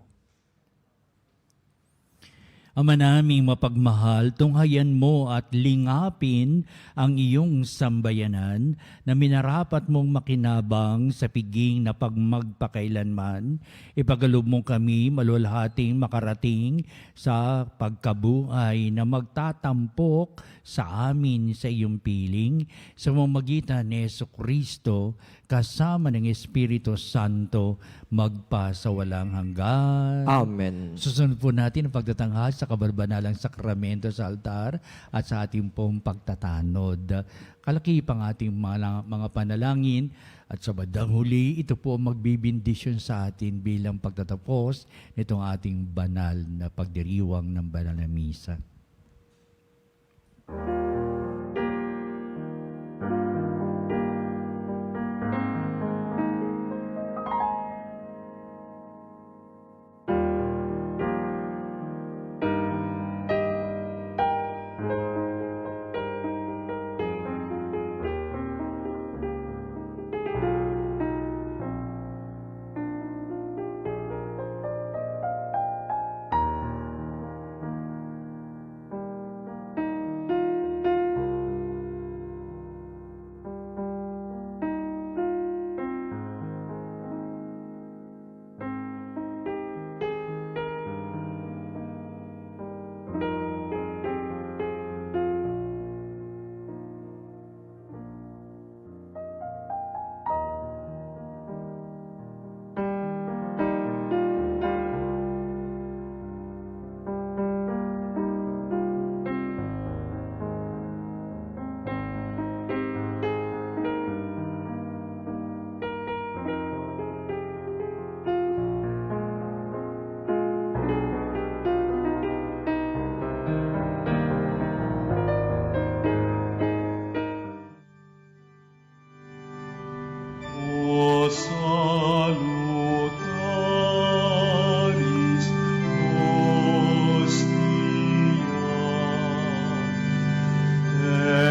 Ama naming mapagmahal, tunghayan mo at lingapin ang iyong sambayanan na minarapat mong makinabang sa piging na pagmagpakailanman. Ipagalob mo kami malulhating makarating sa pagkabuhay na magtatampok sa amin sa iyong piling sa pamamagitan ni Jesucristo kasama ng Espiritu Santo magpasawalang hanggan. Amen. Susunod po natin ang pagtatanghal sa kabalbanalang sakramento sa altar at sa ating pong pagtatanod. Kalakipang ating mga panalangin at sa bandang huli, ito po ang magbibindisyon sa atin bilang pagtatapos nitong ating banal na pagdiriwang ng banal na misa.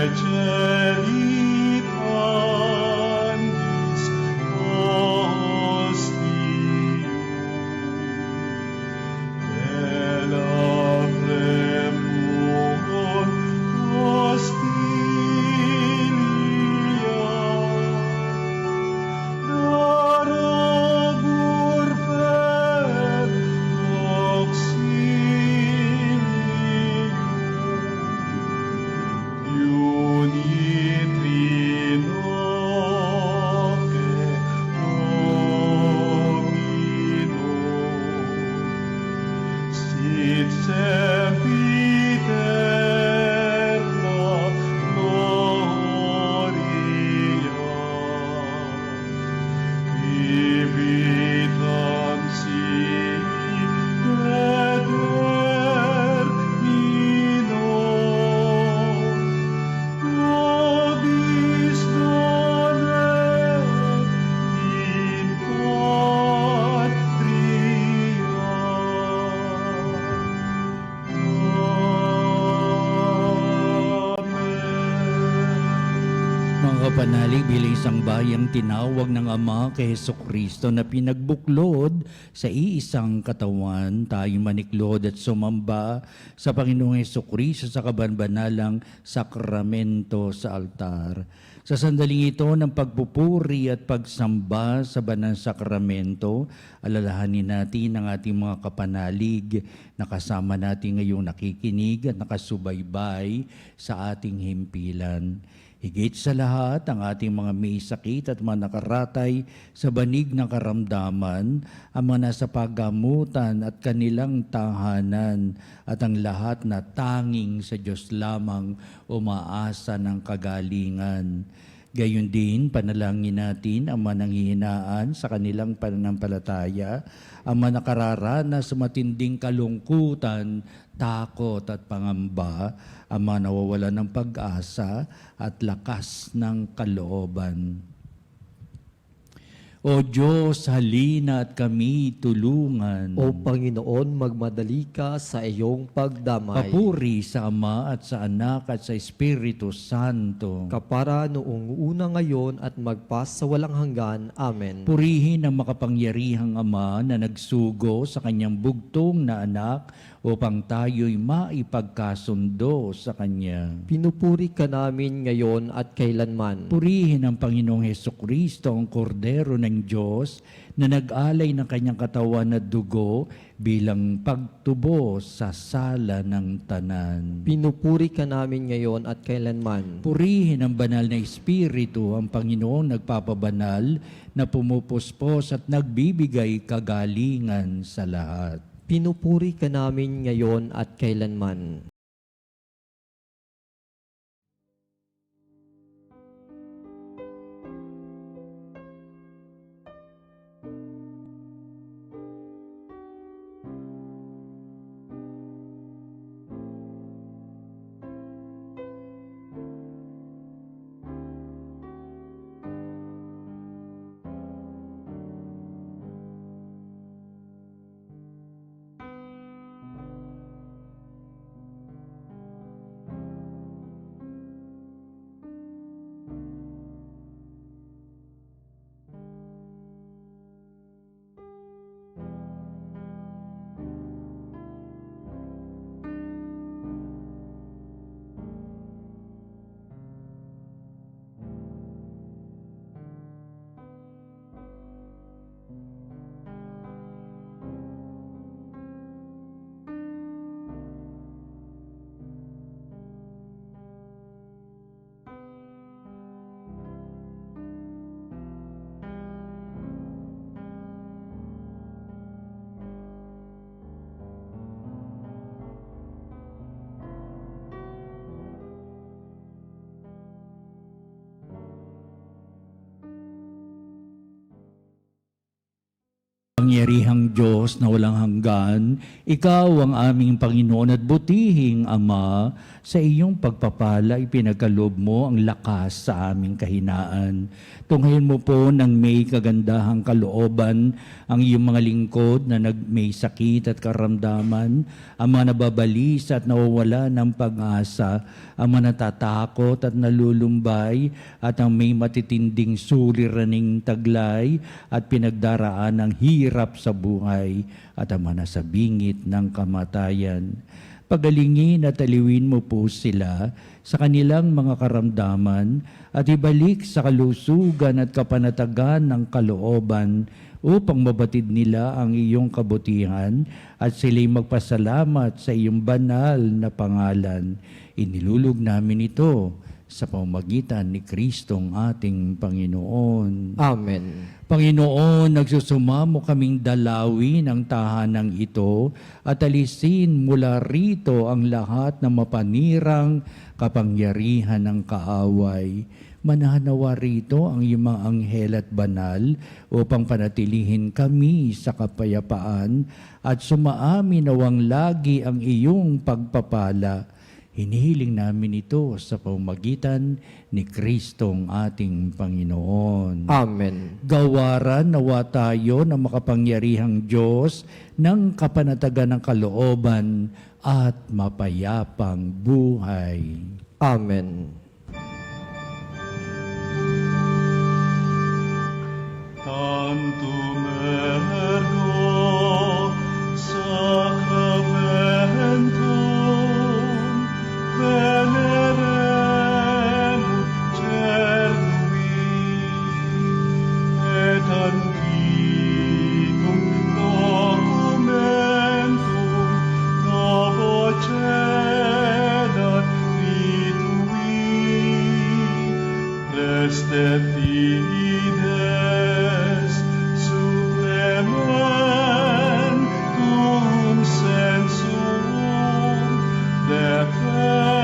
Celitanis ostio, Elabremur hostilia, Darabur feb auxilium, Unitrinoque Domino, sit sempiterna gloria, vivitam sic et termino, nobis donet in patria. Mga kapanalig, bilang isang bayang tinawag ng Ama kay Hesukristo na pinagbuklod sa iisang katawan, tayo maniklod at sumamba sa Panginoong Hesukristo sa kabanbanalang sakramento sa altar. Sa sandaling ito ng pagpupuri at pagsamba sa banal sakramento, alalahanin natin ang ating mga kapanalig na kasama natin ngayong nakikinig at nakasubaybay sa ating himpilan. Higit sa lahat, ang ating mga may sakit at mga nakaratay sa banig ng karamdaman, ang mga nasa paggamutan at kanilang tahanan, at ang lahat na tanging sa Diyos lamang umaasa ng kagalingan. Gayon din, panalangin natin ang mga nanghihinaan sa kanilang pananampalataya, ang mga nakararanas sa matinding kalungkutan, takot at pangamba, ang mga nawawalan ng pag-asa at lakas ng kalooban. O Diyos, halina at kami tulungan. O Panginoon, magmadali ka sa iyong pagdamay. Papuri sa Ama at sa Anak at sa Espiritu Santo. Kapara noong una ngayon at magpas sa walang hanggan. Amen. Purihin ang makapangyarihang Ama na nagsugo sa kanyang bugtong na anak upang tayo'y maipagkasundo sa Kanya. Pinupuri ka namin ngayon at kailanman. Purihin ang Panginoong Hesukristo, ang Kordero ng Diyos, na nag-alay ng kanyang katawan na dugo bilang pagtubo sa sala ng tanan. Pinupuri ka namin ngayon at kailanman. Purihin ang banal na Espiritu, ang Panginoong nagpapabanal, na pumupuspos at nagbibigay kagalingan sa lahat. Pinupuri ka namin ngayon at kailanman. Pangyarihang makapangyarihang Diyos na walang hanggan, Ikaw ang aming Panginoon at butihing Ama, sa iyong pagpapala ipinagkaloob mo ang lakas sa aming kahinaan. Tunghayin mo po ng may kagandahang kalooban ang iyong mga lingkod na may sakit at karamdaman, ang mga nababalisa at nawawala ng pag-asa, ang mga natatakot at nalulumbay, at ang may matitinding suliraning taglay at pinagdaraan ng hirap sa buhay, at ang mga nasa bingit ng kamatayan. Pagalingin at aliwin mo po sila sa kanilang mga karamdaman at ibalik sa kalusugan at kapanatagan ng kalooban upang mabatid nila ang iyong kabutihan at sila'y magpasalamat sa iyong banal na pangalan. Inilulog namin ito sa pamamagitan ni Kristong ating Panginoon. Amen. Panginoon, nagsusumamo kaming dalawin ang tahanang ito at alisin mula rito ang lahat ng mapanirang kapangyarihan ng kaaway. Mananawa rito ang iyong mga anghel at banal upang panatilihin kami sa kapayapaan at sumaamin nawang lagi ang iyong pagpapala. Hinihiling namin ito sa pamamagitan ni Kristong ating Panginoon. Amen. Gawaran nawa tayo ng makapangyarihang Diyos ng kapanatagan ng kalooban at mapayapang buhay. Amen. Tantum ergo sacramentum veneremur cernui et antiquum documentum novo cedat ritui prestet fides suclementum sensum defectui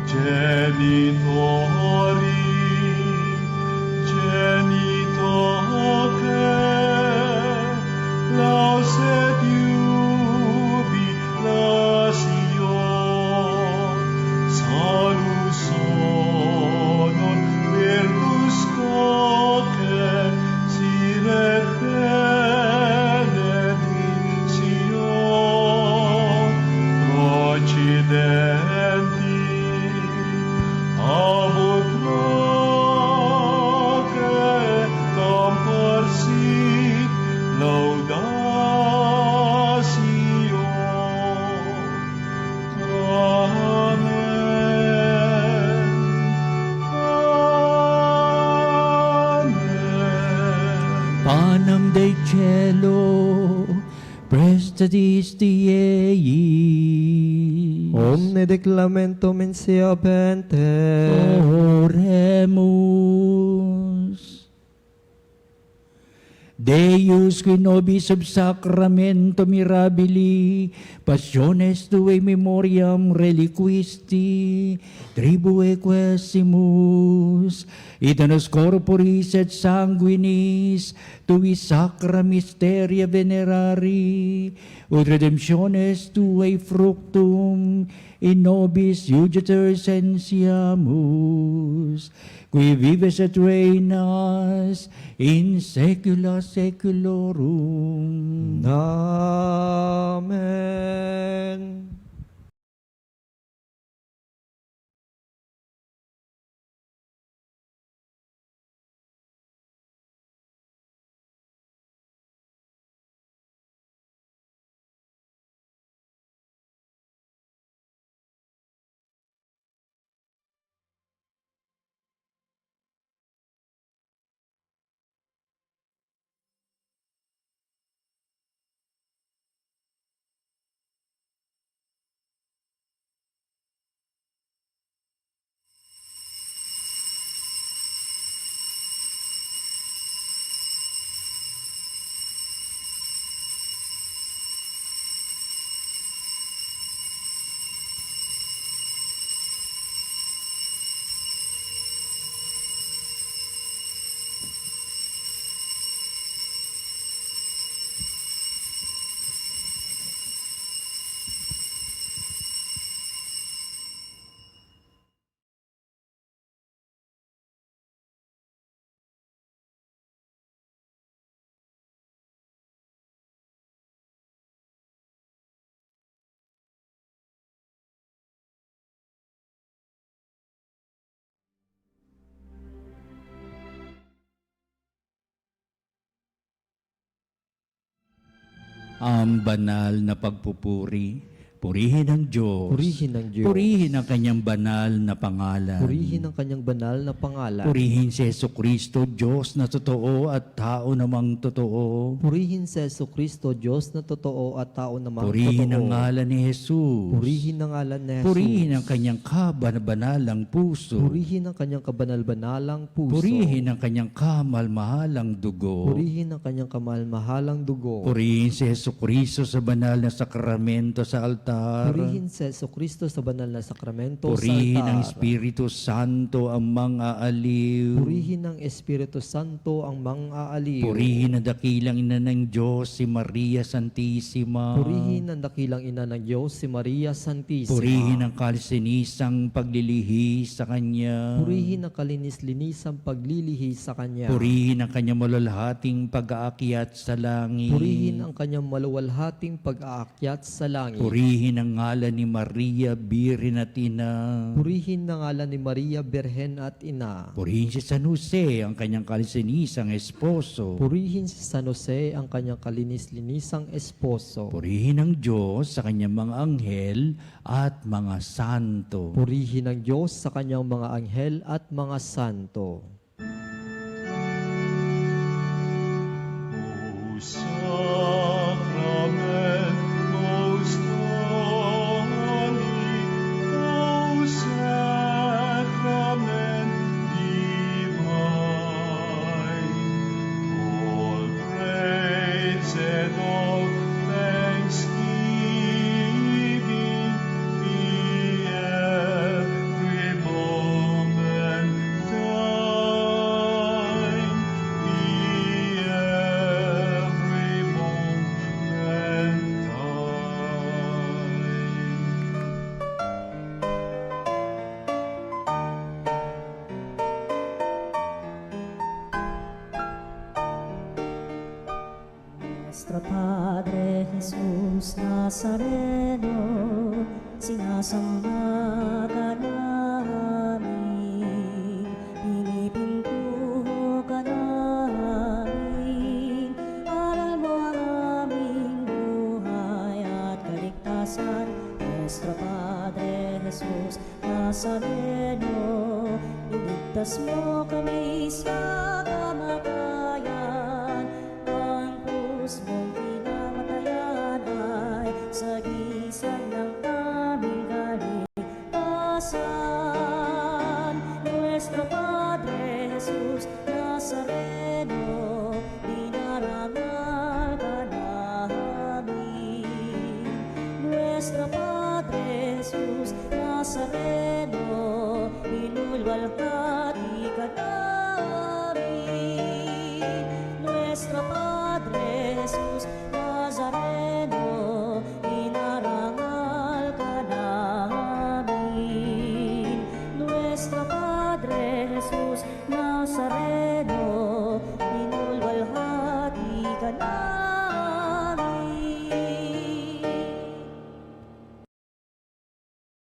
genitori genitoque lauset jubilatio salus honor virtus coque siret benedictio procidenti abut noce comparsit laudatio. Amen. Amen. Panem Dei cielo, prestatis Diei. Omne declamentum in sia pente. Oremus. Deus qui nobis sub sacramento mirabili, passiones tue memoriam reliquisti, tribue quesimus, itanos corporis et sanguinis, tui sacra mysteria venerari, ut redemptiones tuae fructum, in nobis iuditor sensiamus, qui vives et reinas in saecula saeculorum. Amen. ang banal na pagpupuri. Purihin ang Diyos. Purihin ang Diyos. Purihin ang kanyang banal na pangalan. Purihin ang kanyang banal na pangalan. Purihin si Jesucristo, Diyos na totoo at tao namang totoo. Purihin si Jesucristo, Diyos na totoo at tao namang Purihin ang totoo. ngalan ni Jesus. Purihin ang ngalan ni Jesus. Purihin ang kanyang kabanalang puso. Purihin ang kanyang kabanal-banalang puso. Purihin ang kanyang kamal-mahalang dugo. Purihin ang kanyang kamal-mahalang dugo. Purihin si Jesucristo sa banal na sakramento sa altar. Purihin si Jesucristo sa banal na sakramento Purihin sa ang altar. Espiritu Santo ang mga aliw. Purihin ang Espiritu Santo ang mga aliw. Purihin ang dakilang ina ng Diyos, si Maria Santissima. Purihin ang dakilang ina ng Diyos, si Maria Santissima. Purihin ang kalsinisang paglilihi sa Kanya. Purihin ang kalinis-linisang paglilihi sa Kanya. Purihin ang Kanyang malalhating pag-aakyat sa langit. Purihin ang kanyang maluwalhating pag-aakyat sa langit. Purihin ang ngalan ni Maria, Birhen at Ina. Purihin ang ngalan ni Maria, Birhen at Ina. Purihin si San Jose, ang kanyang kalsinisang esposo. Purihin si San Jose, ang kanyang kalinis-linisang esposo. Purihin ang Diyos sa kanyang mga anghel at mga santo. Purihin ang Diyos sa kanyang mga anghel at mga santo. O Sacrament most holy, O Sacrament divine, all praise and all thanksgiving be every moment thine, be every moment thine. Nuestro Padre Jesus Nazareno, sinasamba ka namin, pinipintuho ka namin, aral mo ang aming buhay at kaligtasan. Nuestro Padre Jesus Nazareno, iligtas mo kami sa kamatayan, ang krus mong pinamatayan ay sagisag ng aming kaligtasan. Nuestro Padre Jesus Nazareno, dinarangal ka namin. Nuestro Padre Jesus Nazareno, inulwalhati ka namin. Nuestro Padre Jesus Nazareno, inarangal ka namin. Nuestro Padre Jesus Nazareno, inulwalhati ka namin.